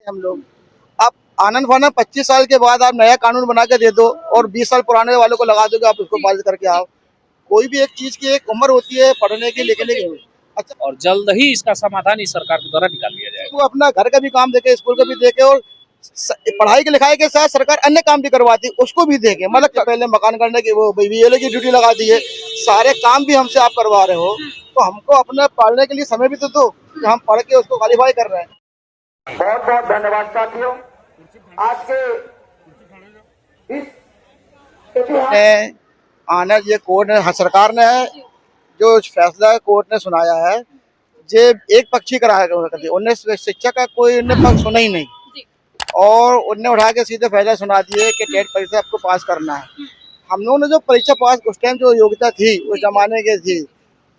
हम लोग। आप आनंद फानन 25 साल के बाद आप नया कानून बना के दे दो और 20 साल पुराने वालों को लगा दोगे, आप उसको पारित करके आओ। कोई भी एक चीज की एक उम्र होती है पढ़ने की, लिखने की। अच्छा, और जल्द ही इसका समाधान इस सरकार के द्वारा निकाल लिया जाएगा। वो अपना घर का भी काम देखे, स्कूल का भी देखे, और पढ़ाई के लिखाई के साथ सरकार अन्य काम भी करवाती है, उसको भी देखे। मतलब पहले मकान करने की वो बीएलओ की ड्यूटी लगा दी है, सारे काम भी हमसे आप करवा रहे हो, तो हमको अपने पढ़ने के लिए समय भी तो दो कि हम पढ़ के उसको क्वालिफाई कर रहे हैं। बहुत बहुत धन्यवाद साथियों। आज के इस इतिहास आना ये कोर्ट ने, सरकार ने जो फैसला कोर्ट ने सुनाया है, ये एक पक्षी कराया करती, उन्हें शिक्षा का कोई उन्हें पक्ष सुना ही नहीं, और उन्हें उठा के सीधे फैसला सुना दिए कि टेट परीक्षा आपको पास करना है। हम लोगों ने जो परीक्षा पास उस टाइम जो योग्यता थी उस जमाने की थी,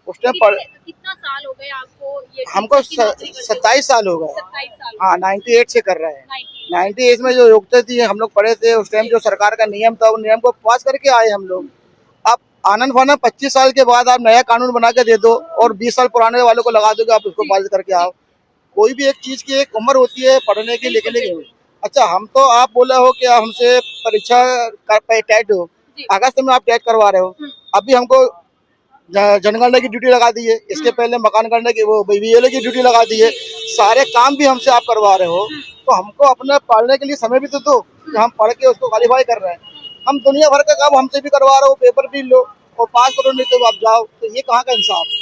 उस टाइम पर कितना साल हो गए आपको? ये हमको 27 साल हो गए। 27 साल। हाँ, 98 से कर रहे हैं। 98 में जो योग्यता थी हम लोग पढ़े थे, उस टाइम जो सरकार का नियम था, उस नियम को पास करके आए हम लोग। अब आनंद फानन 25 साल के बाद आप नया कानून बना के दे दो और 20 साल पुराने वालों को लगा दोगे, आप उसको पारित करके आओ। कोई भी एक चीज की एक उम्र होती है पढ़ने की, लिखने की। अच्छा, हम तो आप बोले हो कि हमसे परीक्षा टेट हो, अगस्त में आप टेट करवा रहे हो, अभी हमको जनगणना की ड्यूटी लगा दी है, इसके पहले मकान करने की वो बीएलओ की ड्यूटी लगा दी है, सारे काम भी हमसे आप करवा रहे हो, तो हमको अपने पढ़ने के लिए समय भी तो दो कि हम पढ़ के उसको क्वालिफाई कर रहे हैं। हम दुनिया भर का काम हमसे भी करवा रहे हो, पेपर भी लो और पास करो, नहीं तो आप जाओ, तो ये कहाँ का इंसाफ है?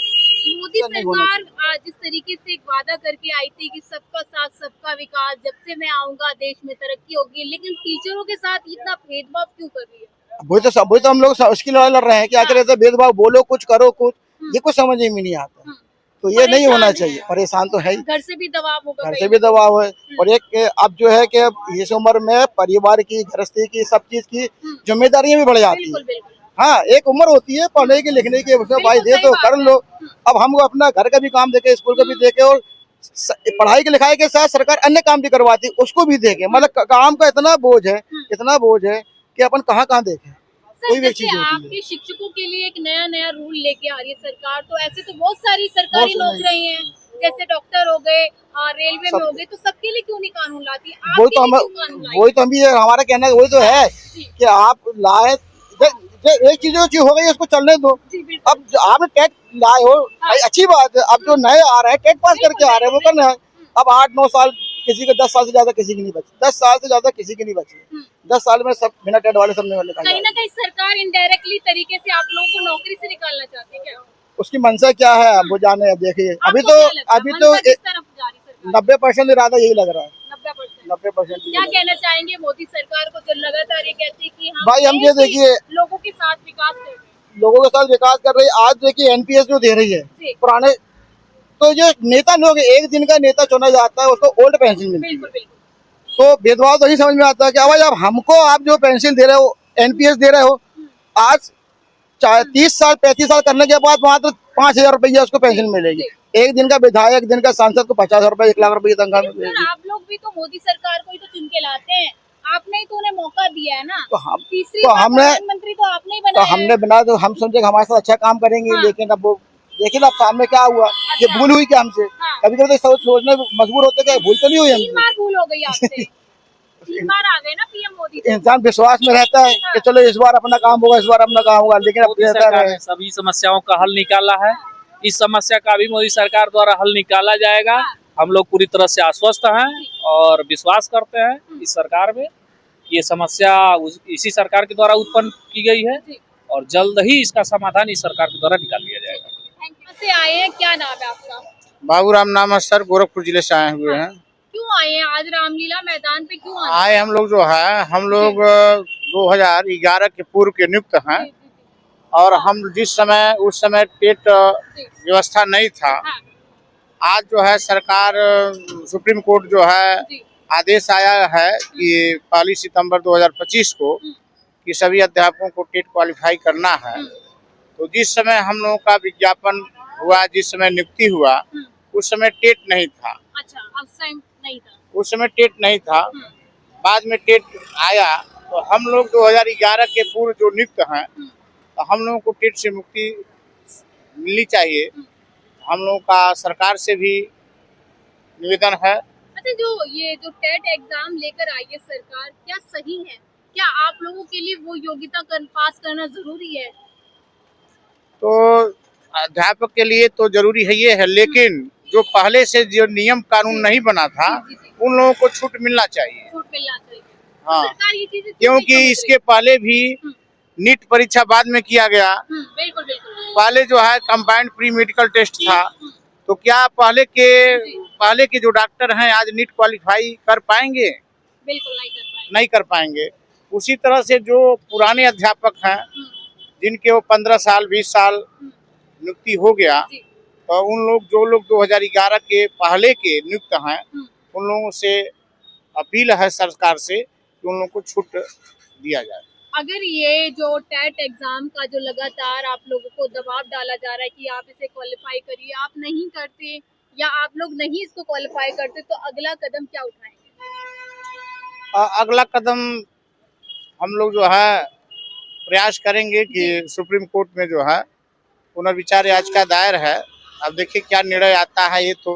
मोदी सरकार जिस तरीके से एक वादा करके आई थी कि सबका साथ सबका विकास, जब से मैं आऊंगा देश में तरक्की होगी, लेकिन टीचरों के साथ इतना भेदभाव क्यों कर रही है? वही तो हम लोग उसकी लड़ाई लड़ रहे हैं कि आखिर ऐसे भेदभाव, बोलो कुछ करो कुछ, ये कुछ समझ में नहीं आता। तो ये नहीं होना चाहिए। परेशान तो है ही, घर से भी दबाव होगा, घर से भी दबाव है, और एक अब जो है कि इस उम्र में परिवार की, गृहस्थी की, सब चीज की जिम्मेदारियां भी बढ़ जाती है। हाँ, एक उम्र होती है पढ़ने की, लिखने की, उसमें भाई दे तो कर लो। अब हम अपना घर का भी काम देखे, स्कूल का भी देखे, और पढ़ाई के लिखाई के साथ सरकार अन्य काम भी करवाती है, उसको भी देखे। मतलब काम का इतना बोझ है कि अपन कहाँ देखें। कोई भी चीज आपके शिक्षकों के लिए एक नया रूल लेके आ रही है सरकार, तो ऐसे तो बहुत सारी सरकारी नौकरियां हैं, जैसे डॉक्टर हो गए, रेलवे में हो गए, तो सबके लिए क्यों नहीं कानून लाती? वही तो हम भी, हमारा कहना वही तो है कि आप लाए, एक चीज हो गई उसको चलने दो। अब आपने टेट लाए हो, अच्छी बात है, अब जो नए आ रहे हैं टेट पास करके आ रहे हैं वो करना है। अब 8-9 साल, किसी के 10 साल से ज्यादा किसी की नहीं बची, 10 साल से ज्यादा किसी की नहीं बची। 10 साल में सब बिना टेट वाले सब निकल गए। कहीं ना कहीं सरकार इनडायरेक्टली तरीके से आप लोगों को नौकरी से निकालना चाहती है क्या? उसकी मंशा क्या है वो जाने। अब देखिए, अभी तो 90% इरादा यही लग रहा है। 90%। क्या कहना चाहेंगे मोदी सरकार को, जो लगातार ये कहती है कि भाई हम ये देखिए लोगों के साथ विकास कर रहे हैं, लोगों के साथ विकास कर रही है। आज देखिए एनपीएस जो दे रही है पुराने, तो ये नेता लोग, एक दिन का नेता चुना जाता है, उसको ओल्ड पेंशन मिलती है। तो भेदभाव तो नहीं समझ में आता है कि भाई अब हमको आप जो पेंशन दे रहे हो, एनपीएस दे रहे हो, आज 30 साल 35 साल करने के बाद मात्र 5,000 रुपया उसको पेंशन मिलेगी। एक दिन का विधायक, एक दिन का सांसद को 50,000 रुपए, 1 लाख रुपए तनख्वाह मिलेगी। आप लोग भी तो मोदी सरकार को ही तो चुन के लाते हैं, आपने ही तो उन्हें मौका दिया है ना। तीसरी बार प्रधानमंत्री तो आपने ही बनाया। तो हमने बना, तो हम समझे हमारे साथ अच्छा काम करेंगे, लेकिन अब वो देखिए ना सामने क्या हुआ। ये भूल हुई क्या हमसे? कभी कभी तो सोचने मजबूर होते क्या भूल तो नहीं हुई हमसे? 3 बार भूल हो गई आपसे। 3 बार आ गए ना पीएम मोदी। इंसान विश्वास में रहता है कि चलो इस बार अपना काम होगा, इस बार अपना काम होगा, लेकिन अब सरकार ने सभी समस्याओं का हल निकाला है। इस समस्या का भी मोदी सरकार द्वारा हल निकाला जाएगा। हम लोग पूरी तरह से आश्वस्त हैं और विश्वास करते हैं इस सरकार में। ये समस्या इसी सरकार के द्वारा उत्पन्न की गई है और जल्द ही इसका समाधान इस सरकार के द्वारा निकाल लिया जाएगा। से आए हैं, क्या नाम है आपका? बाबूराम नाम है सर, गोरखपुर जिले से आए हुए हैं। क्यों आए हैं आज रामलीला मैदान पे, क्यों आए? हम लोग जो है, हम लोग 2011 के पूर्व के नियुक्त हैं, और हम उस समय टेट व्यवस्था नहीं था। आज जो है सरकार, सुप्रीम कोर्ट जो है आदेश आया है कि 1 सितंबर 2025 को कि सभी अध्यापकों को टेट क्वालिफाई करना है। तो जिस समय हम लोगों का विज्ञापन हुआ, जिस समय नियुक्ति हुआ, उस समय टेट नहीं था। अच्छा, उस टाइम नहीं था? उस समय टेट नहीं था। बाद में टेट आया, तो हम लोग 2011 के पूर्व जो नियुक्त हैं, तो हम लोगों को टेट से मुक्ति मिलनी चाहिए। हम लोगों का सरकार से भी निवेदन है। अच्छा, वैसे जो ये जो टेट एग्जाम लेकर आई है सरकार, क्या सही है? क्या आप लोगों के लिए वो योग्यता पास करना जरूरी है? तो अध्यापक के लिए तो जरूरी है ये है, लेकिन जो पहले से जो नियम कानून नहीं बना था जी, जी। उन लोगों को छूट मिलना चाहिए। छूट मिलना चाहिए। हाँ, सरकार ये चीजें क्यों नहीं समझ क्योंकि रही? इसके पहले भी हम्म। नीट परीक्षा बाद में किया गया। बिल्कुल बिल्कुल। पहले जो है कंबाइंड प्री मेडिकल टेस्ट था, तो क्या पहले के जो डॉक्टर हैं आज नीट क्वालिफाई कर पाएंगे? बिल्कुल नहीं कर पाएंगे। नहीं कर पाएंगे। उसी तरह से जो पुराने अध्यापक हैं जिनके वो 15 साल 20 साल नियुक्ति हो गया, जी। तो उन लोग जो लोग 2011 के पहले के नियुक्त हैं उन लोगों से अपील है सरकार से कि उन लोगों को छूट दिया जाए। अगर ये जो टेट एग्जाम का जो लगातार आप लोगों को दबाव डाला जा रहा है कि आप इसे क्वालिफाई करिए, आप नहीं करते या आप लोग नहीं इसको क्वालिफाई करते, तो अगला कदम क्या उठाएंगे? अगला कदम हम लोग जो है प्रयास करेंगे कि सुप्रीम कोर्ट में जो है पुनर्विचार याचिका दायर है। अब देखिए क्या निर्णय आता है, ये तो